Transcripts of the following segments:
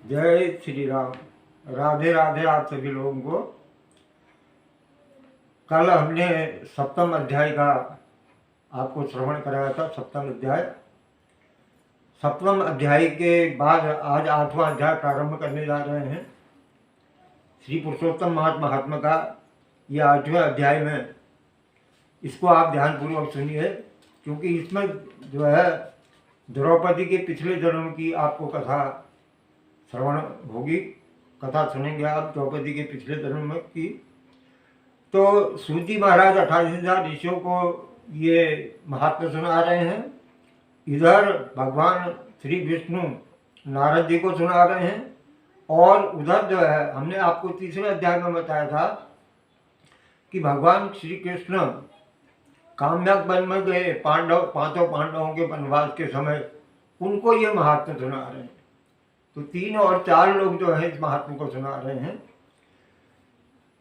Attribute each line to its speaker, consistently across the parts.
Speaker 1: जय श्री राम। राधे राधे आप सभी लोगों को। कल हमने सप्तम अध्याय का आपको श्रवण कराया था। सप्तम अध्याय के बाद आज आठवां अध्याय प्रारंभ करने जा रहे हैं। श्री पुरुषोत्तम महात्मा का ये आठवें अध्याय में, इसको आप ध्यानपूर्वक सुनिए, क्योंकि इसमें जो है द्रौपदी के पिछले जन्म की आपको कथा श्रवण होगी। कथा सुनेंगे आप द्रौपदी के पिछले जन्म की। तो सूत जी महाराज 28,000 ऋषियों को ये महात्मा सुना रहे हैं। इधर भगवान श्री विष्णु नारद जी को सुना रहे हैं, और उधर जो है हमने आपको तीसरे अध्याय में बताया था कि भगवान श्री कृष्ण काम्याक वन में गए पांचों पांडवों के वनवास के समय, उनको ये महात्मा सुना रहे हैं। तो 3 और 4 लोग जो है इस महात्मा को सुना रहे हैं।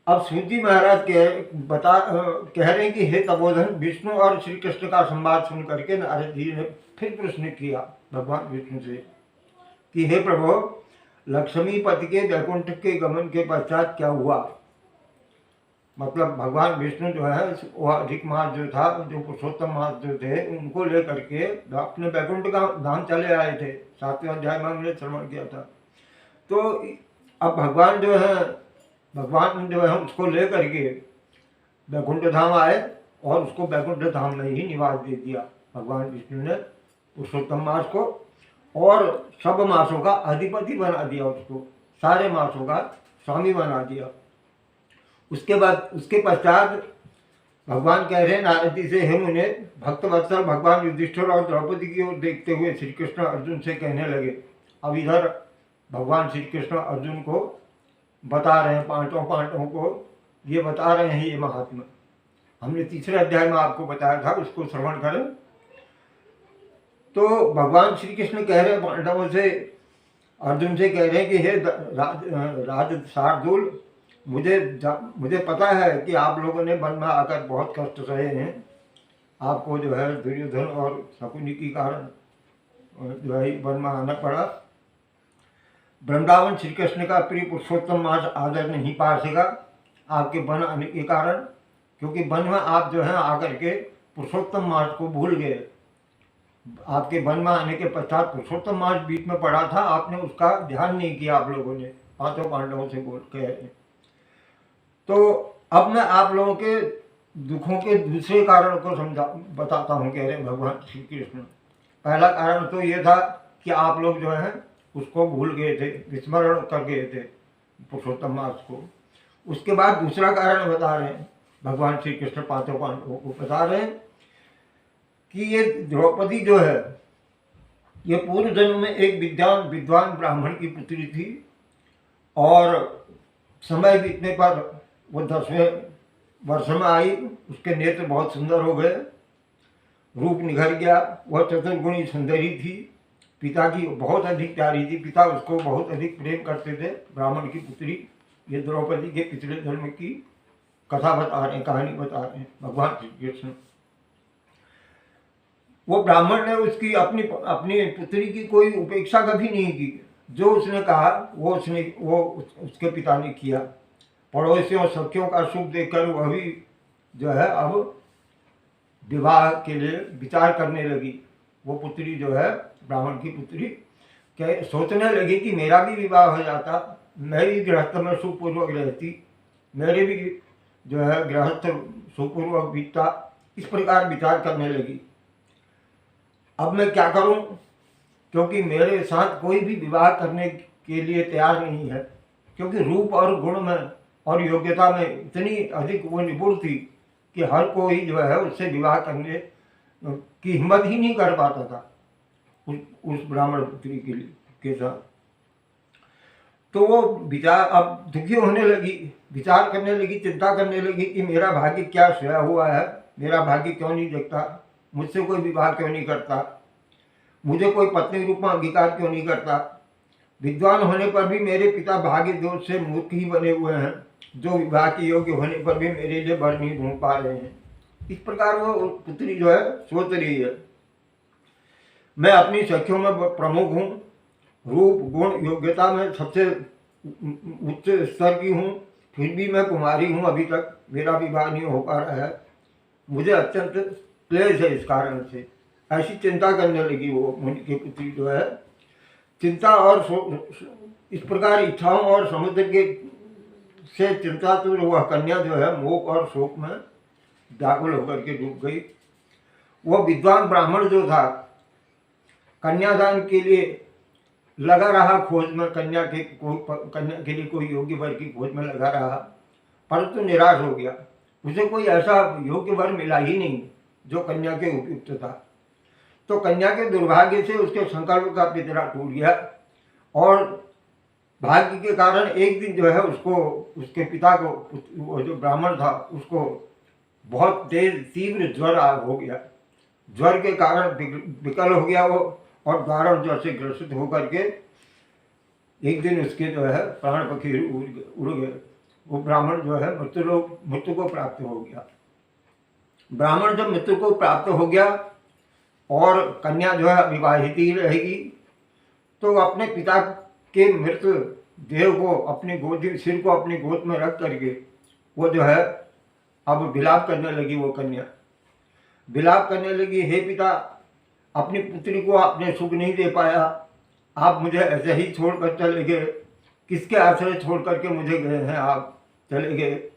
Speaker 1: अब सूत जी महाराज कह रहे हैं कि हे तपोधन, विष्णु और श्री कृष्ण का संवाद सुन करके नारद जी ने फिर प्रश्न किया भगवान विष्णु से कि हे प्रभु, लक्ष्मीपति के वैकुंठ के गमन के पश्चात क्या हुआ। मतलब भगवान विष्णु जो है वह अधिक मास जो था, जो पुरुषोत्तम मास जो थे, उनको लेकर के अपने वैकुंठ का धाम चले आए थे। 7वें अध्याय में हमने श्रवण किया था। तो अब भगवान जो है उसको लेकर के वैकुंठ धाम आए, और उसको वैकुंठ धाम में ही निवास दे दिया भगवान विष्णु ने पुरुषोत्तम मास को, और सब मासों का अधिपति बना दिया उसको, सारे मासों का स्वामी बना दिया। उसके पश्चात भगवान कह रहे हैं नारद जी से, हे मुने, भक्त वत्सल भगवान युधिष्ठिर और द्रौपदी की ओर देखते हुए श्री कृष्ण अर्जुन से कहने लगे। अब इधर भगवान श्री कृष्ण अर्जुन को बता रहे हैं, पांचों पांडवों को ये बता रहे हैं ये महात्मा। हमने तीसरे अध्याय में आपको बताया था, उसको श्रवण करें। तो भगवान श्री कृष्ण कह रहे हैं पांडवों से, अर्जुन से कह रहे हैं कि हे राज शार्दूल, मुझे पता है कि आप लोगों ने वन में आकर बहुत कष्ट सहे हैं। आपको जो है दुर्योधन और शकुनी के कारण जो है वन में आना पड़ा। वृंदावन श्री कृष्ण का प्रिय पुरुषोत्तम मास आदर नहीं पा सका आपके वन आने के कारण, क्योंकि वन में आप जो है आकर के पुरुषोत्तम मास को भूल गए। आपके वन में आने के पश्चात पुरुषोत्तम मास बीच में पड़ा था, आपने उसका ध्यान नहीं किया आप लोगों ने, पांचों पांडवों से बोल कह रहे हैं। तो अब मैं आप लोगों के दुखों के दूसरे कारण को बताता हूँ, कह रहे हैं भगवान श्री कृष्ण। पहला कारण तो ये था कि आप लोग जो है उसको भूल गए थे, विस्मरण कर गए थे पुरुषोत्तम मास को। उसके बाद दूसरा कारण बता रहे हैं भगवान श्री कृष्ण, पांचों पांडवों को बता रहे हैं कि ये द्रौपदी जो है ये पूर्व जन्म में एक विद्वान ब्राह्मण की पुत्री थी, और समय बीतने पर वो 10वें वर्ष में आई। उसके नेत्र बहुत सुंदर हो गए, रूप निखर गया। वह चतुर्गुणी सुंदरी थी, पिता की बहुत अधिक प्यारी थी, पिता उसको बहुत अधिक प्रेम करते थे। ब्राह्मण की पुत्री, ये द्रौपदी के पिछले जन्म की कथा बता रहे हैं, कहानी बता रहे हैं भगवान श्री कृष्ण। वो ब्राह्मण ने उसकी अपनी पुत्री की कोई उपेक्षा कभी नहीं की। जो उसने कहा वो उसके पिता ने किया। पड़ोसियों सखियों का सुख देखकर वह भी जो है अब विवाह के लिए विचार करने लगी। वो पुत्री जो है ब्राह्मण की पुत्री सोचने लगी कि मेरा भी विवाह हो जाता, मैं भी गृहस्थ में सुखपूर्वक रहती, मेरे भी जो है गृहस्थ सुखपूर्वक बीतता। इस प्रकार विचार करने लगी। अब मैं क्या करूं, क्योंकि मेरे साथ कोई भी विवाह करने के लिए तैयार नहीं है, क्योंकि रूप और गुण में और योग्यता में इतनी अधिक वो निपुण थी कि हर कोई जो है उससे विवाह करने की हिम्मत ही नहीं कर पाता था उस ब्राह्मण पुत्री के साथ। तो वो विचार अब दुखी होने लगी, विचार करने लगी, चिंता करने लगी कि मेरा भाग्य क्या सोया हुआ है, मेरा भाग्य क्यों नहीं देखता, मुझसे कोई विवाह क्यों नहीं करता, मुझे कोई पत्नी रूप में अंगीकार क्यों नहीं करता। विद्वान होने पर भी मेरे पिता भाग्य दोष से मूर्ख ही बने हुए हैं, जो विवाह के योग्य होने पर भी मेरे लिए वर नहीं ढूंढ पा रहे हैं। इस प्रकार वो पुत्री जो है सोच रही है। मैं अपनी सखियों में प्रमुख हूँ, रूप गुण योग्यता में सबसे उच्च स्तर की हूँ, फिर भी मैं कुमारी हूँ, अभी तक मेरा विवाह नहीं हो पा रहा है, मुझे अत्यंत क्लेश है इस कारण से। ऐसी चिंता करने लगी वो मुनि की पुत्री जो है। चिंता और इस प्रकार इच्छाओं और समुद्र के से चिंता तो वह कन्या जो है मोह और शोक में व्याकुल होकर के डूब गई। वो विद्वान ब्राह्मण जो था कन्यादान के लिए लगा रहा खोज में, कन्या के लिए कोई योग्य वर की खोज में लगा रहा, परंतु निराश हो गया। उसे कोई ऐसा योग्य वर मिला ही नहीं जो कन्या के उपयुक्त था। तो कन्या के दुर्भाग्य से उसके संकल्प का पिंजरा टूट गया और भाग्य के कारण एक दिन जो है उसको, उसके पिता को, वो जो ब्राह्मण था उसको बहुत तेज तीव्र ज्वर हो गया। ज्वर के कारण विकल हो गया वो और दारुण ज्वर से ग्रसित होकर के एक दिन उसके जो है प्राण पक्षी उड़ गए। वो ब्राह्मण जो है मृत्यु को प्राप्त हो गया। ब्राह्मण जब मृत्यु को प्राप्त हो गया और कन्या जो है विवाहित ही रहेगी, तो अपने पिता के मृत देह को अपनी गोद, सिर को अपनी गोद में रख करके वो जो है अब विलाप करने लगी। वो कन्या विलाप करने लगी, हे पिता, अपनी पुत्री को आपने सुख नहीं दे पाया, आप मुझे ऐसे ही छोड़कर चले गए, किसके आश्रय छोड़ करके मुझे गए हैं, आप चले गए,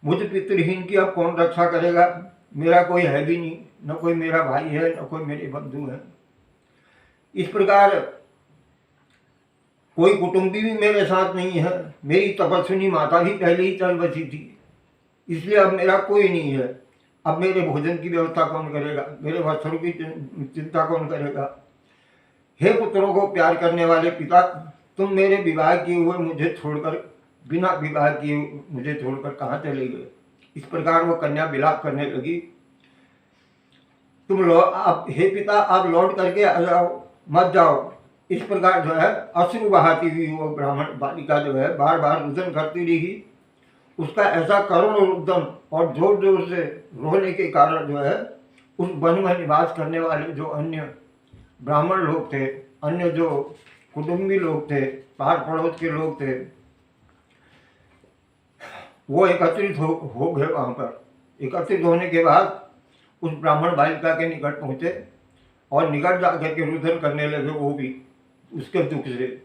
Speaker 1: मुझ पितृहीन की अब कौन रक्षा करेगा, मेरा कोई है भी नहीं, न कोई मेरा भाई है न कोई मेरे बंधु हैं। इस प्रकार कोई कुटुंबी भी मेरे साथ नहीं है, मेरी तपस्विनी माता भी पहले ही चल बसी थी, इसलिए अब मेरा कोई नहीं है। अब मेरे भोजन की व्यवस्था कौन करेगा, मेरे वस्त्रों की चिंता कौन करेगा। हे पुत्रों को प्यार करने वाले पिता, तुम मेरे विवाह किए हुए मुझे छोड़कर, बिना विवाह किए मुझे छोड़कर कहाँ चले गए। इस प्रकार वो कन्या विलाप करने लगी। तुम आप, हे पिता, आप लौट करके आ जाओ, मत जाओ। इस प्रकार जो है अश्रु बहाती हुई वो ब्राह्मण बालिका जो है बार बार रुदन करती रही। उसका ऐसा करुण रुदन और जोर जोर से रोने के कारण जो है उस वन में निवास करने वाले जो अन्य ब्राह्मण लोग थे, अन्य जो कुटुंबी लोग थे, पार पड़ोस के लोग थे, वो एकत्रित हो गए। वहाँ पर एकत्रित होने के बाद उस ब्राह्मण बालिका के निकट पहुँचे और निकट जाकर के रुदन करने लगे, वो भी उसके दुख से।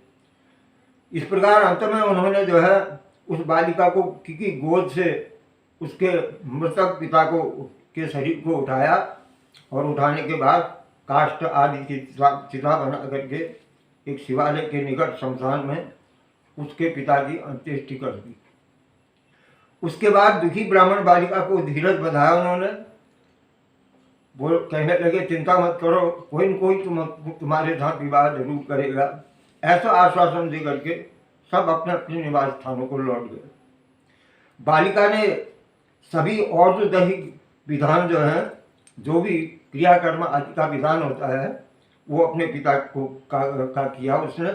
Speaker 1: इस प्रकार अंत में उन्होंने जो है उस बालिका को की गोद से उसके मृतक पिता को के शरीर को उठाया और उठाने के बाद काष्ठ आदि की चिता बना करके एक शिवालय के निकट शमशान में उसके पिता की अंत्येष्टि कर दी। उसके बाद दुखी ब्राह्मण बालिका को धीरज बंधाया उन्होंने। वो कहने लगे, चिंता मत करो, कोई न कोई तुम्हारे साथ विवाह जरूर करेगा। ऐसा आश्वासन दे करके सब अपने अपने निवास स्थानों को लौट गए। बालिका ने सभी और दैहिक विधान जो है, जो भी क्रियाकर्म आदि का विधान होता है, वो अपने पिता को का किया उसने।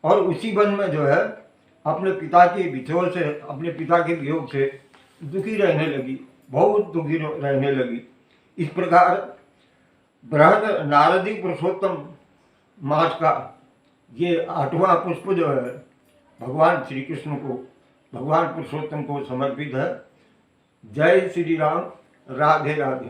Speaker 1: और उसी वन में जो है अपने पिता के विछोड़ से, अपने पिता के वियोग से दुखी रहने लगी, बहुत दुखी रहने लगी। इस प्रकार बृहद नारदी पुरुषोत्तम मास का ये 8वां पुष्प जो है भगवान श्री कृष्ण को, भगवान पुरुषोत्तम को समर्पित है। जय श्री राम, राधे राधे।